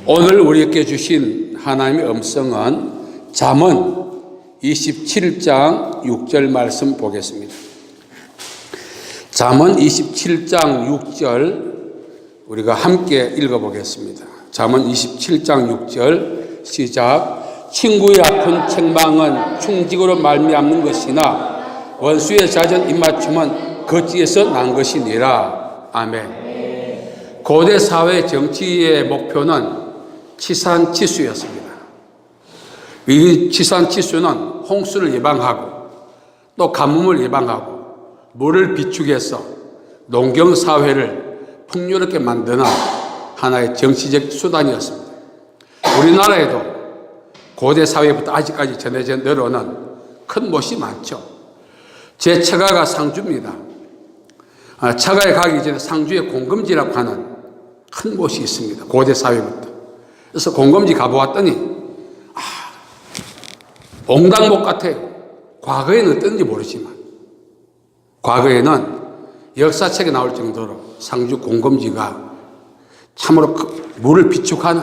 오늘 우리에게 주신 하나님의 음성은 잠언 27장 6절 말씀 보겠습니다. 잠언 27장 6절 우리가 함께 읽어보겠습니다. 잠언 27장 6절 시작. 친구의 아픈 책망은 충직으로 말미암는 것이나 원수의 잦은 입맞춤은 거지에서 난 것이니라. 아멘. 고대 사회 정치의 목표는 치산치수였습니다. 이 치산치수는 홍수를 예방하고 또 가뭄을 예방하고 물을 비축해서 농경사회를 풍요롭게 만드는 하나의 정치적 수단이었습니다. 우리나라에도 고대 사회부터 아직까지 전해져 내려오는 큰 못이 많죠. 제 처가가 상주입니다. 처가에 가기 전에 상주에 공금지라고 하는 큰 못이 있습니다. 고대 사회부터. 그래서 공금지 가보았더니 옹당못 같아요. 과거에는 어떤지 모르지만 과거에는 역사책에 나올 정도로 상주 공금지가 참으로 물을 비축하는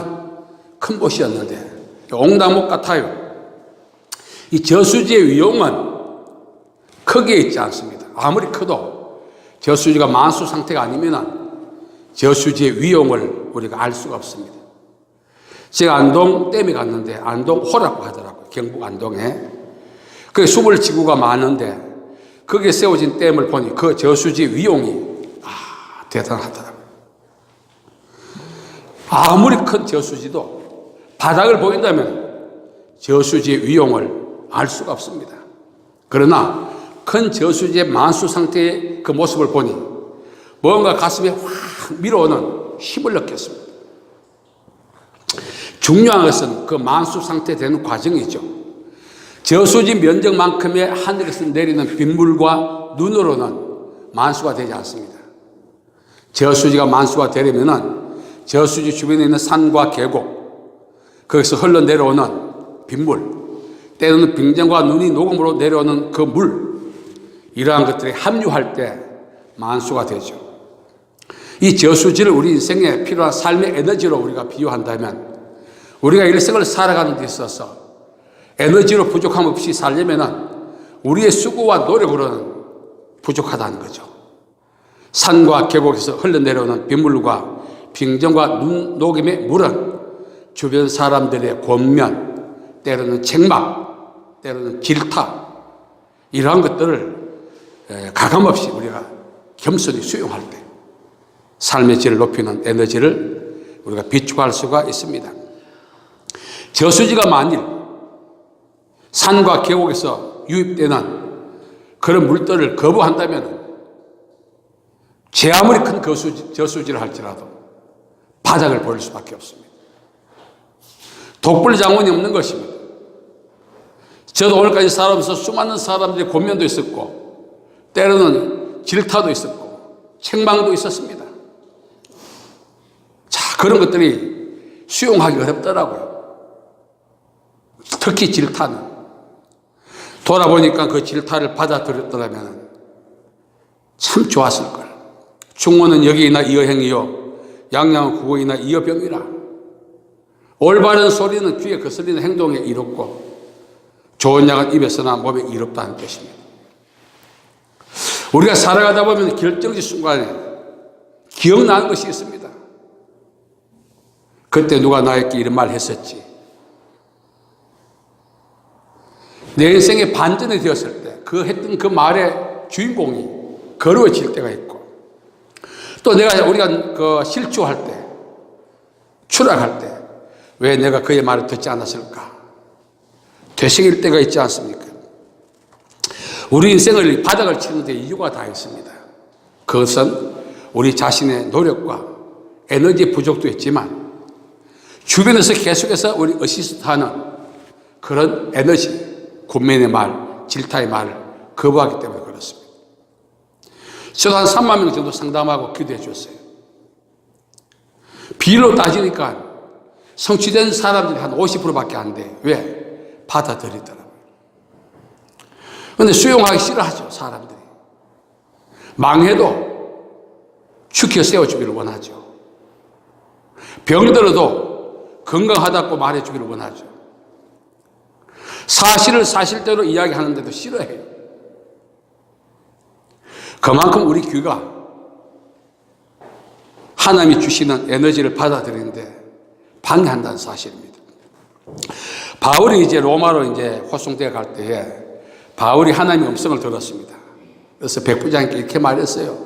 큰 못이었는데 옹당못 같아요. 이 저수지의 위용은 크기에 있지 않습니다. 아무리 커도 저수지가 만수 상태가 아니면 저수지의 위용을 우리가 알 수가 없습니다. 제가 안동댐에 갔는데 안동호라고 하더라고요. 경북 안동에. 그 수물지구가 많은데 거기에 세워진 댐을 보니 그 저수지 위용이 대단하더라고요. 아무리 큰 저수지도 바닥을 보인다면 저수지의 위용을 알 수가 없습니다. 그러나 큰 저수지의 만수 상태의 그 모습을 보니 뭔가 가슴에 확 밀어오는 힘을 느꼈습니다. 중요한 것은 그 만수 상태 되는 과정이죠. 저수지 면적만큼의 하늘에서 내리는 빗물과 눈으로는 만수가 되지 않습니다. 저수지가 만수가 되려면 저수지 주변에 있는 산과 계곡, 거기서 흘러내려오는 빗물, 때로는 빙전과 눈이 녹음으로 내려오는 그 물, 이러한 것들이 합류할 때 만수가 되죠. 이 저수지를 우리 인생에 필요한 삶의 에너지로 우리가 비유한다면 우리가 일생을 살아가는 데 있어서 에너지로 부족함 없이 살려면 우리의 수고와 노력으로는 부족하다는 거죠. 산과 계곡에서 흘러내려오는 빗물과 빙전과 눈 녹임의 물은 주변 사람들의 권면, 때로는 책망, 때로는 질타, 이러한 것들을 가감없이 우리가 겸손히 수용할 때 삶의 질을 높이는 에너지를 우리가 비축할 수가 있습니다. 저수지가 만일 산과 계곡에서 유입되는 그런 물들을 거부한다면 제 아무리 큰 저수지를 할지라도 바닥을 보일 수밖에 없습니다. 독불장군이 없는 것입니다. 저도 오늘까지 살아오면서 수많은 사람들의 권면도 있었고 때로는 질타도 있었고 책망도 있었습니다. 자, 그런 것들이 수용하기 어렵더라고요. 특히 질타는. 돌아보니까 그 질타를 받아들였더라면 참 좋았을걸. 충원은 여기이나 이어행이요 양양은 국어이나 이어병이라. 올바른 소리는 귀에 거슬리는 행동에 이롭고 좋은 약은 입에서나 몸에 이롭다는 뜻입니다. 우리가 살아가다 보면 결정적 순간에 기억나는 것이 있습니다. 그때 누가 나에게 이런 말 했었지. 내 인생의 반전이 되었을 때 그 했던 그 말의 주인공이 거루어질 때가 있고 또 우리가 그 실추할 때 추락할 때 왜 내가 그의 말을 듣지 않았을까 되새길 때가 있지 않습니까? 우리 인생을 바닥을 치는 데 이유가 다 있습니다. 그것은 우리 자신의 노력과 에너지 부족도 있지만 주변에서 계속해서 우리 어시스트하는 그런 에너지, 군민의 말, 질타의 말을 거부하기 때문에 그렇습니다. 저도 한 3만 명 정도 상담하고 기도해 줬어요. 비율로 따지니까 성취된 사람들이 한 50%밖에 안 돼요. 왜? 받아들이더라고요. 그런데 수용하기 싫어하죠, 사람들이. 망해도 축혀 세워주기를 원하죠. 병들어도 건강하다고 말해주기를 원하죠. 사실을 사실대로 이야기하는데도 싫어해요. 그만큼 우리 귀가 하나님이 주시는 에너지를 받아들이는데 방해한다는 사실입니다. 바울이 이제 로마로 이제 호송되어 갈 때에 바울이 하나님의 음성을 들었습니다. 그래서 백부장님께 이렇게 말했어요.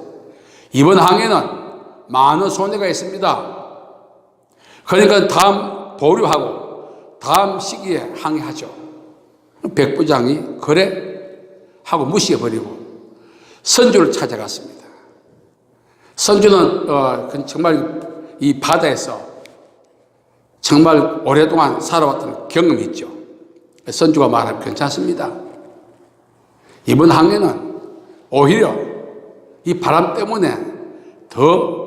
이번 항해는 많은 손해가 있습니다. 그러니까 다음 보류하고 다음 시기에 항해하죠. 백부장이 그래 하고 무시해버리고 선주를 찾아갔습니다. 선주는 정말 이 바다에서 정말 오랫동안 살아왔던 경험이 있죠. 선주가 말하면 괜찮습니다. 이번 항해는 오히려 이 바람 때문에 더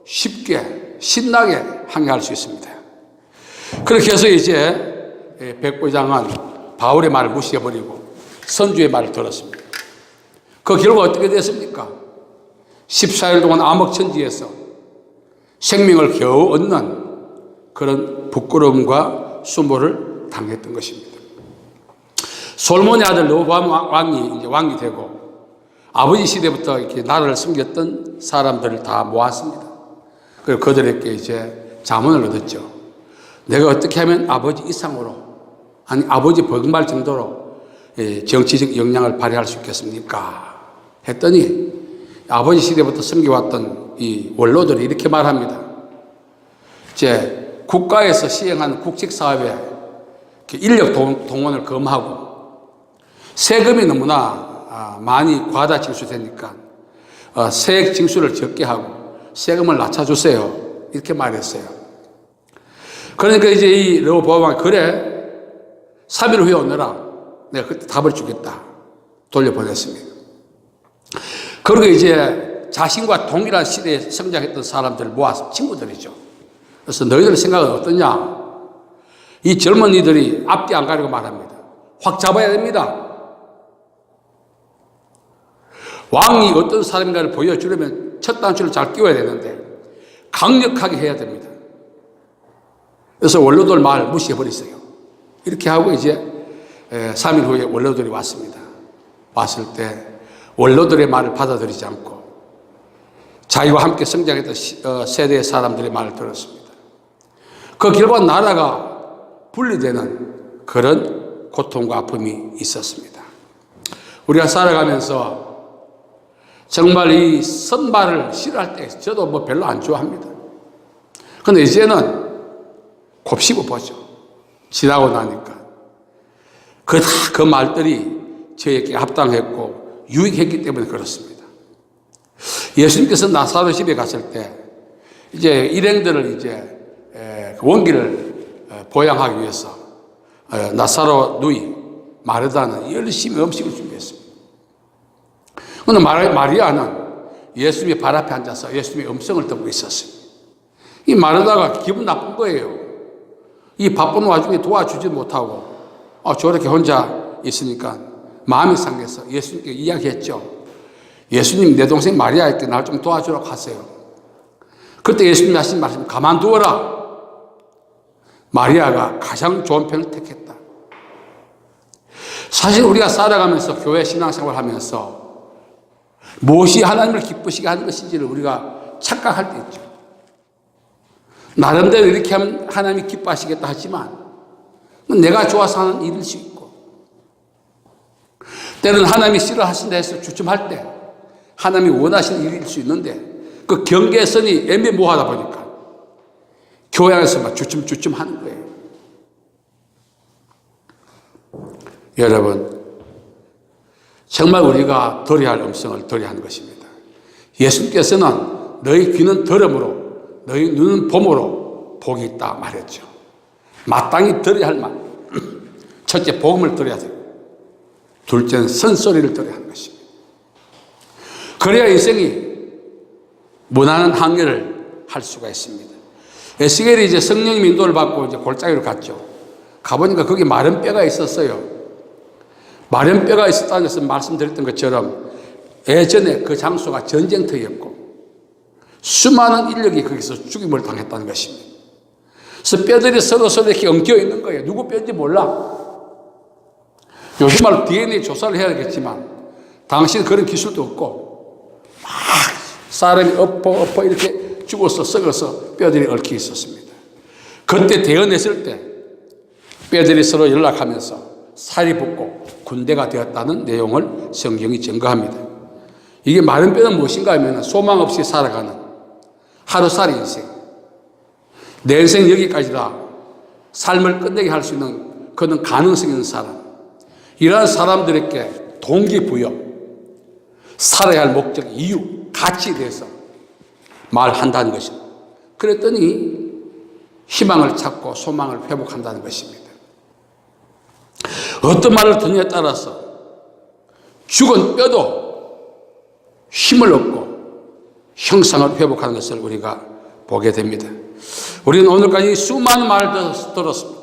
쉽게 신나게 항해할 수 있습니다. 그렇게 해서 이제 백부장은 바울의 말을 무시해버리고 선주의 말을 들었습니다. 그 결과 어떻게 됐습니까? 14일 동안 암흑천지에서 생명을 겨우 얻는 그런 부끄러움과 수모를 당했던 것입니다. 솔몬의 아들 르호보암 왕이 이제 왕이 되고 아버지 시대부터 이렇게 나라를 섬겼던 사람들을 다 모았습니다. 그리고 그들에게 이제 자문을 얻었죠. 내가 어떻게 하면 아버지 이상으로, 아니 아버지 버금갈 정도로 정치적 역량을 발휘할 수 있겠습니까? 했더니 아버지 시대부터 섬겨왔던 이 원로들이 이렇게 말합니다. 이제 국가에서 시행하는 국책사업에 인력 동원을 금하고 세금이 너무나 많이 과다 징수되니까 세액 징수를 적게 하고 세금을 낮춰주세요. 이렇게 말했어요. 그러니까 이제 이 르호보암이 그래 3일 후에 오너라. 내가 그때 답을 주겠다. 돌려보냈습니다. 그리고 이제 자신과 동일한 시대에 성장했던 사람들을 모아서 친구들이죠. 그래서 너희들 생각은 어떠냐? 이 젊은이들이 앞뒤 안 가리고 말합니다. 확 잡아야 됩니다. 왕이 어떤 사람인가를 보여주려면 첫 단추를 잘 끼워야 되는데 강력하게 해야 됩니다. 그래서 원로들 말 무시해버리세요. 이렇게 하고 이제 3일 후에 원로들이 왔습니다. 왔을 때 원로들의 말을 받아들이지 않고 자기와 함께 성장했던 세대의 사람들의 말을 들었습니다. 그 결과 나라가 분리되는 그런 고통과 아픔이 있었습니다. 우리가 살아가면서 정말 이 선발을 싫어할 때 저도 뭐 별로 안 좋아합니다. 그런데 이제는 곱씹어 보죠. 지나고 나니까 그 말들이 저에게 합당했고 유익했기 때문에 그렇습니다. 예수님께서 나사로 집에 갔을 때 이제 일행들을 이제 원기를 보양하기 위해서 나사로 누이 마르다는 열심히 음식을 준비했습니다. 그런데 마리아는 예수님의 발 앞에 앉아서 예수님의 음성을 듣고 있었습니다. 이 마르다가 기분 나쁜 거예요. 이 바쁜 와중에 도와주지 못하고 저렇게 혼자 있으니까 마음이 상해서 예수님께 이야기했죠. 예수님, 내 동생 마리아에게 날 좀 도와주라고 하세요. 그때 예수님이 하신 말씀, 가만두어라. 마리아가 가장 좋은 편을 택했다. 사실 우리가 살아가면서 교회 신앙생활 하면서 무엇이 하나님을 기쁘시게 하는 것인지를 우리가 착각할 때 있죠. 나름대로 이렇게 하면 하나님이 기뻐하시겠다 하지만 내가 좋아서 하는 일일 수 있고 때로는 하나님이 싫어하신다 해서 주춤할 때 하나님이 원하시는 일일 수 있는데 그 경계선이 애매모호하다 보니까 교회 안에서 막 주춤 하는 거예요. 여러분, 정말 우리가 들어야 할 음성을 들어야 하는 것입니다. 예수님께서는 너희 귀는 들음으로 너희 눈은 봄으로 복이 있다 말했죠. 마땅히 들어야 할 말. 첫째, 복음을 들어야 되고 둘째는 선소리를 들어야 하는 것입니다. 그래야 인생이 무난한 항해를 할 수가 있습니다. 에스겔이 이제 성령님 인도를 받고 이제 골짜기로 갔죠. 가보니까 거기 마른 뼈가 있었어요. 마른 뼈가 있었다는 것은 말씀드렸던 것처럼 예전에 그 장소가 전쟁터였고 수많은 인력이 거기서 죽임을 당했다는 것입니다. 그래서 뼈들이 서로 이렇게 엉켜 있는 거예요. 누구 뼈인지 몰라. 요즘 말로 DNA 조사를 해야겠지만 당시는 그런 기술도 없고 막 사람이 엎어 이렇게 죽어서 썩어서 뼈들이 얽혀 있었습니다. 그때 대언했을 때 뼈들이 서로 연락하면서 살이 붙고 군대가 되었다는 내용을 성경이 증거합니다. 이게 마른 뼈는 무엇인가 하면 소망 없이 살아가는 하루살이 인생, 내 인생 여기까지다 삶을 끝내게 할 수 있는 그런 가능성 있는 사람, 이러한 사람들에게 동기부여, 살아야 할 목적, 이유, 가치에 대해서 말한다는 것입니다. 그랬더니 희망을 찾고 소망을 회복한다는 것입니다. 어떤 말을 듣느냐에 따라서 죽은 뼈도 힘을 얻고 형상을 회복하는 것을 우리가 보게 됩니다. 우리는 오늘까지 수많은 말을 들었습니다.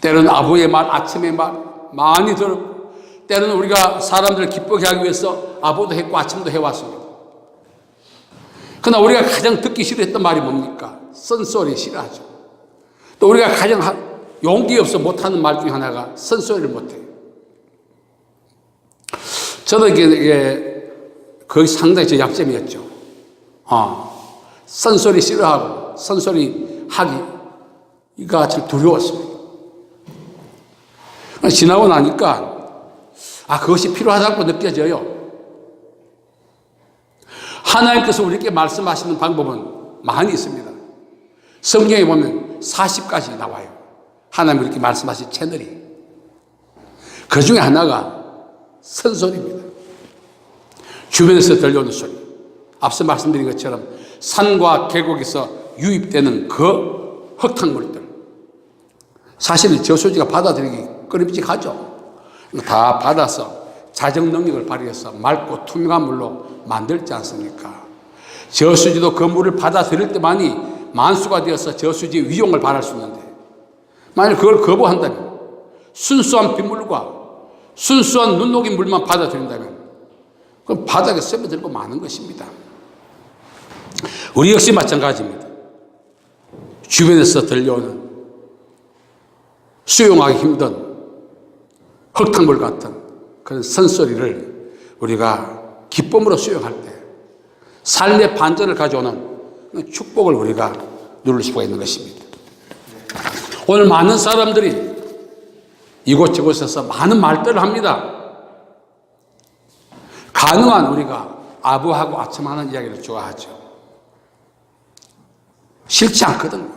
때로는 아부의 말, 아침의 말 많이 들었고, 때로는 우리가 사람들을 기쁘게 하기 위해서 아부도 했고 아침도 해왔습니다. 그러나 우리가 가장 듣기 싫어했던 말이 뭡니까? 쓴소리 싫어하죠. 또 우리가 가장 용기 없어 못하는 말 중에 하나가 쓴소리를 못해요. 저는 이게 거의 상당히 제 약점이었죠. 쓴소리 싫어하고 쓴소리 하기가 참 두려웠습니다. 지나고 나니까 그것이 필요하다고 느껴져요. 하나님께서 우리에게 말씀하시는 방법은 많이 있습니다. 성경에 보면 40가지 나와요. 하나님 우리에게 말씀하신 채널이. 그 중에 하나가 선소리입니다. 주변에서 들려오는 소리. 앞서 말씀드린 것처럼 산과 계곡에서 유입되는 그 흙탕물들. 사실은 저수지가 받아들이기 꺼림칙하죠. 다 받아서 자정 능력을 발휘해서 맑고 투명한 물로 만들지 않습니까? 저수지도 그 물을 받아들일 때만이 만수가 되어서 저수지 위용을 발할 수 있는데, 만약 그걸 거부한다면, 순수한 빗물과 순수한 눈 녹인 물만 받아들인다면 그럼 바닥에 스며들고 마는 것입니다. 우리 역시 마찬가지입니다. 주변에서 들려오는 수용하기 힘든 흙탕물 같은 그런 선소리를 우리가 기쁨으로 수용할 때 삶의 반전을 가져오는 축복을 우리가 누릴 수가 있는 것입니다. 오늘 많은 사람들이 이곳저곳에서 많은 말들을 합니다. 가능한 우리가 아부하고 아첨하는 이야기를 좋아하죠. 싫지 않거든요.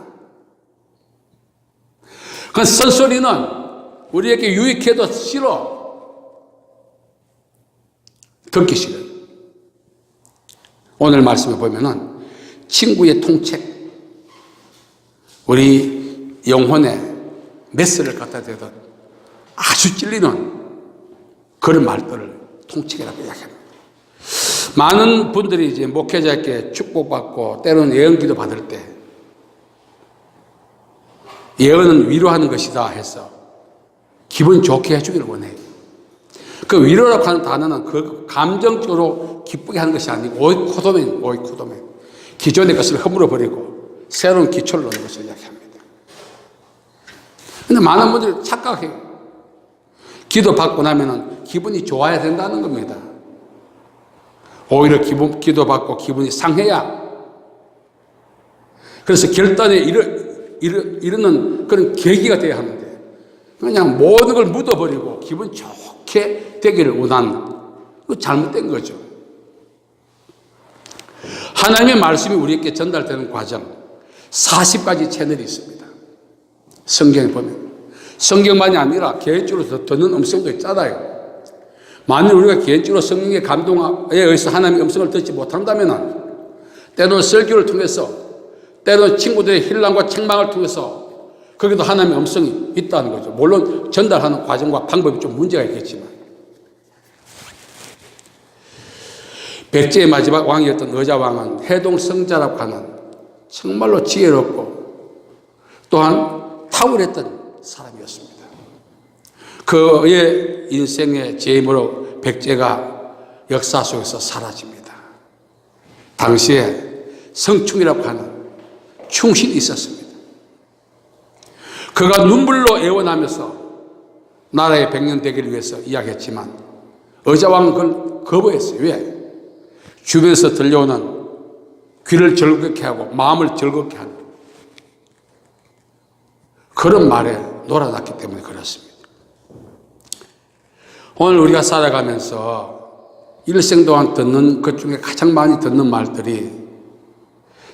그 쓴소리는 우리에게 유익해도 싫어. 듣기 싫어요. 오늘 말씀에 보면은 친구의 통책, 우리 영혼에 메스를 갖다 대듯 아주 찔리는 그런 말들을 통책이라고 이야기합니다. 많은 분들이 이제 목회자께 축복받고 때로는 예언기도 받을 때 예언은 위로하는 것이다 해서 기분 좋게 해주기를 원해요. 그 위로라고 하는 단어는 그 감정적으로 기쁘게 하는 것이 아니고 오이코도멘. 기존의 것을 허물어버리고 새로운 기초를 넣는 것을 이야기합니다. 그런데 많은 분들이 착각해요. 기도 받고 나면은 기분이 좋아야 된다는 겁니다. 오히려 기도 받고 기분이 상해야. 그래서 결단에 이르는 그런 계기가 되어야 하는데 그냥 모든 걸 묻어버리고 기분 좋게 되기를 원하는 그 잘못된 거죠. 하나님의 말씀이 우리에게 전달되는 과정 40가지 채널이 있습니다. 성경에 보면 성경만이 아니라 개인적으로 듣는 음성도 있잖아요. 만일 우리가 개인적으로 성령의 감동에 의해서 하나님의 음성을 듣지 못한다면 때로는 설교를 통해서 때로는 친구들의 힐난과 책망을 통해서 거기도 하나님의 음성이 있다는 거죠. 물론 전달하는 과정과 방법이 좀 문제가 있겠지만 백제의 마지막 왕이었던 의자왕은 해동성자라고 하는 정말로 지혜롭고 또한 탁월했던 사람이었습니다. 그의 인생의 재임으로 백제가 역사 속에서 사라집니다. 당시에 성충이라고 하는 충실히 있었습니다. 그가 눈물로 애원하면서 나라의 백년 되기를 위해서 이야기했지만 의자왕은 그걸 거부했어요. 왜? 주변에서 들려오는 귀를 즐겁게 하고 마음을 즐겁게 하는 그런 말에 놀아났기 때문에 그렇습니다. 오늘 우리가 살아가면서 일생 동안 듣는 것 중에 가장 많이 듣는 말들이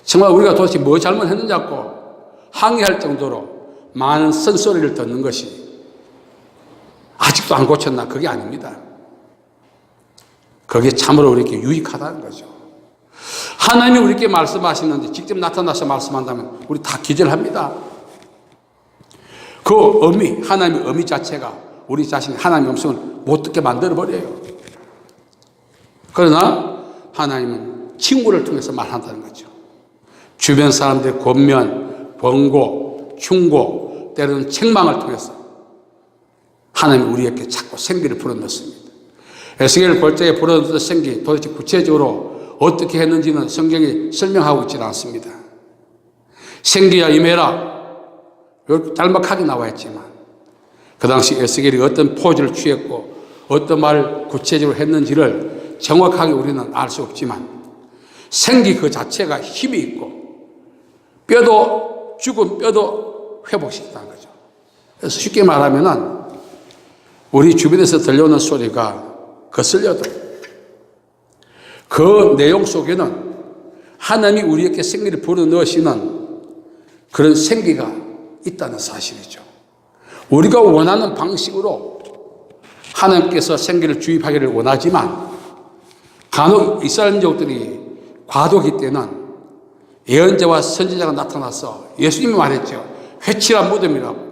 정말 우리가 도대체 뭐 잘못했느냐고 항의할 정도로 많은 쓴소리를 듣는 것이 아직도 안 고쳤나? 그게 아닙니다. 그게 참으로 우리에게 유익하다는 거죠. 하나님이 우리에게 말씀하시는데 직접 나타나서 말씀한다면 우리 다 기절합니다. 그 의미, 하나님의 의미 자체가 우리 자신이 하나님의 음성을 못 듣게 만들어버려요. 그러나 하나님은 친구를 통해서 말한다는 거죠. 주변 사람들의 권면, 번고, 충고, 때로는 책망을 통해서 하나님이 우리에게 자꾸 생기를 불어넣습니다. 에스겔 골짜기에 불어넣었던 생기, 도대체 구체적으로 어떻게 했는지는 성경이 설명하고 있지는 않습니다. 생기야 임해라, 이렇게 짤막하게 나와 있지만 그 당시 에스겔이 어떤 포즈를 취했고 어떤 말을 구체적으로 했는지를 정확하게 우리는 알 수 없지만 생기 그 자체가 힘이 있고 뼈도 죽은 뼈도 회복시킨다는 거죠. 그래서 쉽게 말하면은 우리 주변에서 들려오는 소리가 거슬려도 그 내용 속에는 하나님이 우리에게 생기를 불어넣으시는 그런 생기가 있다는 사실이죠. 우리가 원하는 방식으로 하나님께서 생기를 주입하기를 원하지만 간혹 이스라엘 민족들이 과도기 때는 예언자와 선지자가 나타나서 예수님이 말했죠. 회칠한 무덤이라고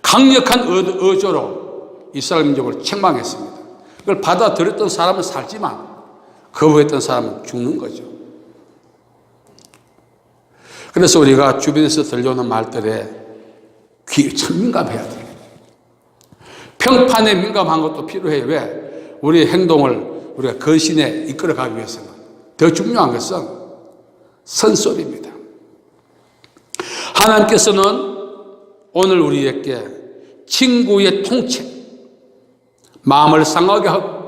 강력한 어조로 이스라엘 민족을 책망했습니다. 그걸 받아들였던 사람은 살지만 거부했던 사람은 죽는 거죠. 그래서 우리가 주변에서 들려오는 말들에 귀에 참 민감해야 돼요. 평판에 민감한 것도 필요해요. 왜? 우리의 행동을 우리가 거신에 이끌어가기 위해서는 더 중요한 것은 선소리입니다. 하나님께서는 오늘 우리에게 친구의 통책, 마음을 상하게 하고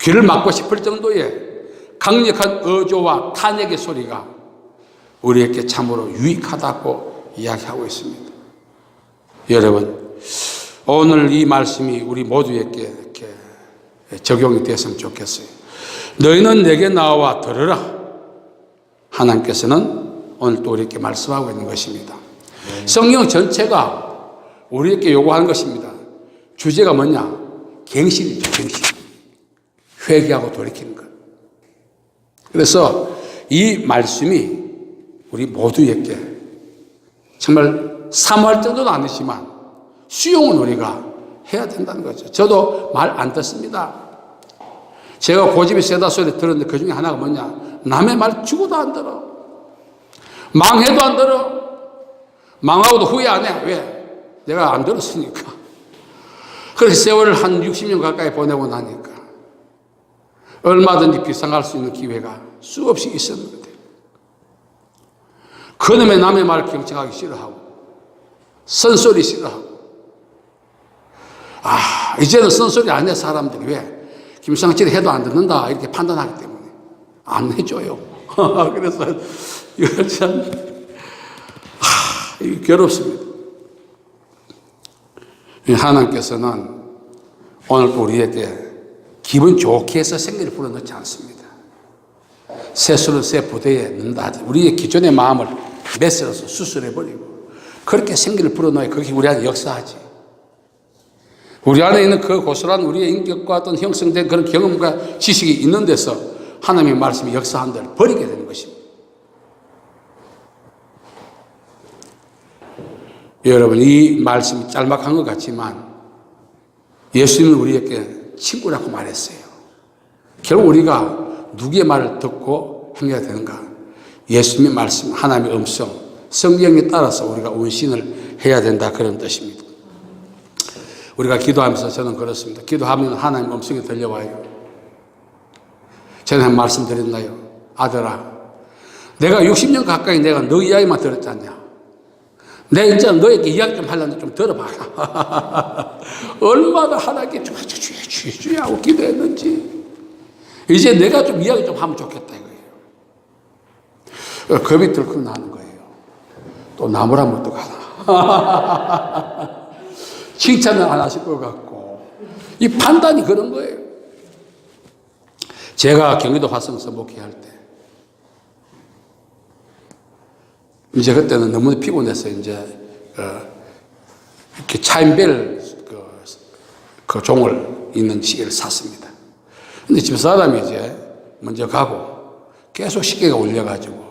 귀를 막고 싶을 정도의 강력한 어조와 탄핵의 소리가 우리에게 참으로 유익하다고 이야기하고 있습니다. 여러분, 오늘 이 말씀이 우리 모두에게 이렇게 적용이 됐으면 좋겠어요. 너희는 내게 나와 들으라. 하나님께서는 오늘 또 우리에게 말씀하고 있는 것입니다. 성경 전체가 우리에게 요구하는 것입니다. 주제가 뭐냐? 갱신이죠, 갱신. 회개하고 돌이키는 것. 그래서 이 말씀이 우리 모두에게 정말 사모할 정도는 아니지만 수용은 우리가 해야 된다는 거죠. 저도 말 안 듣습니다. 제가 고집이 세다 소리 들었는데 그 중에 하나가 뭐냐? 남의 말 죽어도 안 들어. 망해도 안 들어. 망하고도 후회 안 해. 왜? 내가 안 들었으니까. 그래서 세월을 한 60년 가까이 보내고 나니까 얼마든지 비상할 수 있는 기회가 수없이 있었는데 그놈의 남의 말을 경청하기 싫어하고 쓴소리 싫어하고 이제는 쓴소리 안 해. 사람들이 왜? 김상철이 해도 안 듣는다 이렇게 판단하기 때문에 안 해줘요. 그래서 이거 참 괴롭습니다. 하나님께서는 오늘 우리에게 기분 좋게 해서 생기를 불어넣지 않습니다. 새수를 새 부대에 넣는다. 우리의 기존의 마음을 메스러서 수술해버리고 그렇게 생기를 불어넣어야 그게 우리 안에 역사하지. 우리 안에 있는 그 고스란한 우리의 인격과 어떤 형성된 그런 경험과 지식이 있는 데서 하나님의 말씀이 역사한 데를 버리게 되는 것입니다. 여러분, 이 말씀이 짤막한 것 같지만 예수님은 우리에게 친구라고 말했어요. 결국 우리가 누구의 말을 듣고 행해야 되는가? 예수님의 말씀, 하나님의 음성, 성경에 따라서 우리가 운신을 해야 된다, 그런 뜻입니다. 우리가 기도하면서 저는 그렇습니다. 기도하면 하나님 음성이 들려와요. 전에 한 말씀 드렸나요? 아들아, 내가 60년 가까이 내가 너 이야기만 들었잖냐. 내 이제 너에게 이야기 좀 하려는데 좀 들어봐라. 얼마나 하나님께 주야 하고 기도했는지. 이제 내가 좀 이야기 좀 하면 좋겠다 이거예요. 겁이 들고 나는 거예요. 또 나무라면 어떡하나. 칭찬을 안 하실 것 같고. 이 판단이 그런 거예요. 제가 경기도 화성서 목회할 때 이제 그때는 너무 피곤해서 이제 이렇게 차인벨 그 종을 있는 시계를 샀습니다. 근데 집사람이 이제 먼저 가고 계속 시계가 울려가지고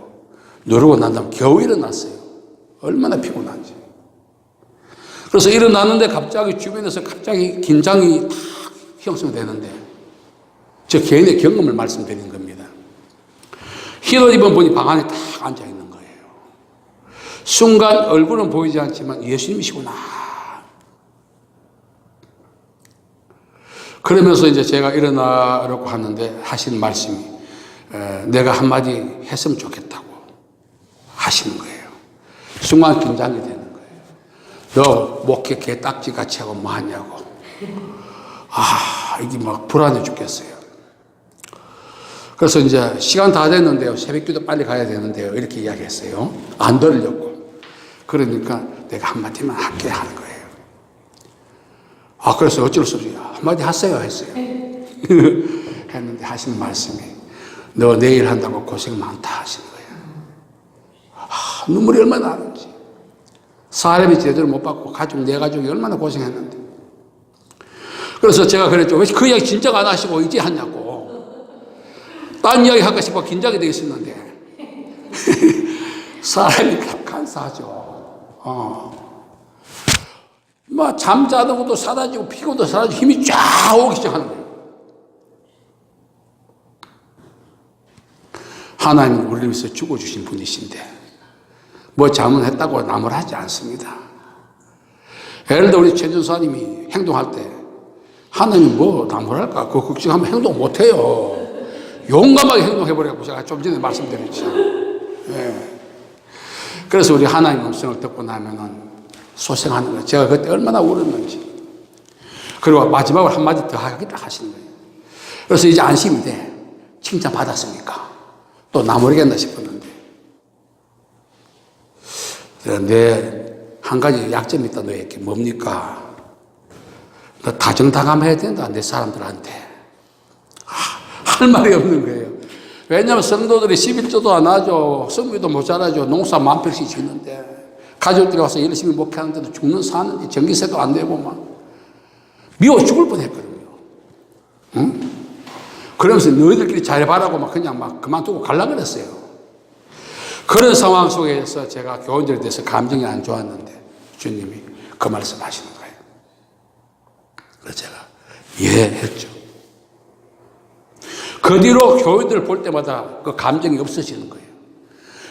누르고 난 다음 겨우 일어났어요. 얼마나 피곤한지. 그래서 일어났는데 갑자기 주변에서 갑자기 긴장이 탁 형성되는데 저 개인의 경험을 말씀드리는 겁니다. 흰옷 입은 분이 방 안에 딱 앉아 있는 거예요. 순간 얼굴은 보이지 않지만 예수님이시구나. 그러면서 이제 제가 일어나려고 하는데 하시는 말씀이 내가 한마디 했으면 좋겠다고 하시는 거예요. 순간 긴장이 되는 거예요. 너 목회 개딱지 같이 하고 뭐 하냐고. 이게 막 불안해 죽겠어요. 그래서 이제 시간 다 됐는데요. 새벽기도 빨리 가야 되는데요. 이렇게 이야기했어요. 안 들으려고. 그러니까 내가 한마디만 할게 하는 거예요. 그래서 어쩔 수 없이 한마디 하세요 했어요. 했는데 하시는 말씀이 너 내일 한다고 고생 많다 하시는 거예요. 눈물이 얼마나 나는지. 사람이 제대로 못 받고 내 가족이 얼마나 고생했는데. 그래서 제가 그랬죠. 왜 그 이야기 진작 안 하시고 이제 하냐고. 딴 이야기 할까 싶어 긴장이 되어 있었는데. 사람이 간사하죠. 막 잠자는 것도 사라지고 피곤도 사라지고 힘이 쫙 오기 시작하는 거예요. 하나님은 우리를 위해서 죽어주신 분이신데 뭐 잘못했다고 나무라지 않습니다. 예를 들어 우리 최준사님이 행동할 때 하나님이 뭐 나무랄까 그거 걱정하면 행동 못해요. 용감하게 행동해버리라고 제가 좀 전에 말씀드렸죠. 예. 그래서 우리 하나님의 음성을 듣고 나면은 소생하는 거예요. 제가 그때 얼마나 울었는지. 그리고 마지막으로 한마디 더 하겠다 하시는 거예요. 그래서 이제 안심이 돼. 칭찬 받았으니까. 또 나무리겠나 싶었는데. 내 한 가지 약점이 있다 너에게 뭡니까? 너 다정다감해야 된다 내 사람들한테. 할 말이 없는 거예요. 왜냐하면 성도들이 11조도 안 하죠. 성비도 못 잘하죠. 농사 만평씩 짓는데 가족들이 와서 열심히 목회하는데도 죽는 사는데 전기세도 안 내고 막 미워 죽을 뻔했거든요. 응? 그러면서 너희들끼리 잘해봐라고 막 그냥 막 그만두고 갈라 그랬어요. 그런 상황 속에서 제가 교인들에 대해서 감정이 안 좋았는데 주님이 그 말씀 하시는 거예요. 그래서 제가 이해했죠. 그 뒤로 교인들을 볼 때마다 그 감정이 없어지는 거예요.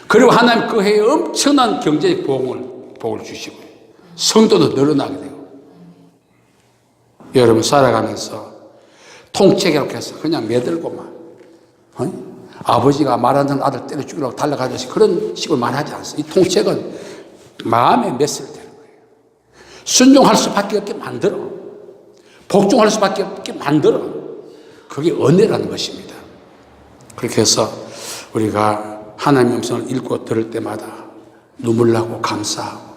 그리고 하나님 그 해에 엄청난 경제적 복을 주시고 성도도 늘어나게 되고 여러분 살아가면서 통째기라고 해서 그냥 매들고만 아버지가 말하는 아들 때려 죽이려고 달려가듯이 그런 식으로 말하지 않습니다. 이 통책은 마음에 맺을 되는 거예요. 순종할 수밖에 없게 만들어. 복종할 수밖에 없게 만들어. 그게 은혜라는 것입니다. 그렇게 해서 우리가 하나님의 음성을 읽고 들을 때마다 눈물 나고 감사하고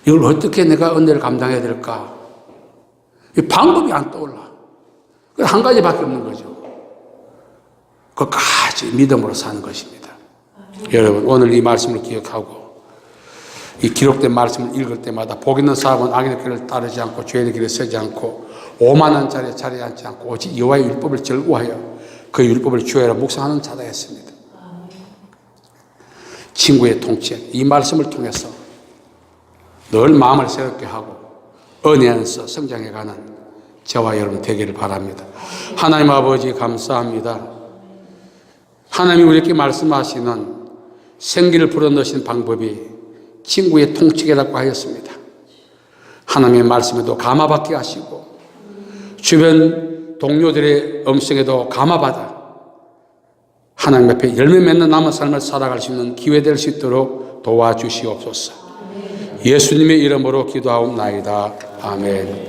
이걸 어떻게 내가 은혜를 감당해야 될까? 이 방법이 안 떠올라. 한 가지밖에 없는 거죠. 끝까지 믿음으로 사는 것입니다. 여러분 오늘 이 말씀을 기억하고 이 기록된 말씀을 읽을 때마다 복 있는 사람은 악인의 길을 따르지 않고 죄인의 길에 서지 않고 오만한 자리에 자리에 앉지 않고 오직 여호와의 율법을 즐거워하여 그 율법을 주야로 묵상하는 자다 했습니다. 친구의 통치 이 말씀을 통해서 늘 마음을 새롭게 하고 은혜 안에서 성장해가는 저와 여러분 되기를 바랍니다. 하나님 아버지 감사합니다. 하나님이 우리에게 말씀하시는 생기를 불어넣으신 방법이 친구의 통치계라고 하였습니다. 하나님의 말씀에도 감화받게 하시고 주변 동료들의 음성에도 감화받아 하나님 앞에 열매 맺는 남은 삶을 살아갈 수 있는 기회 될 수 있도록 도와주시옵소서. 예수님의 이름으로 기도하옵나이다. 아멘.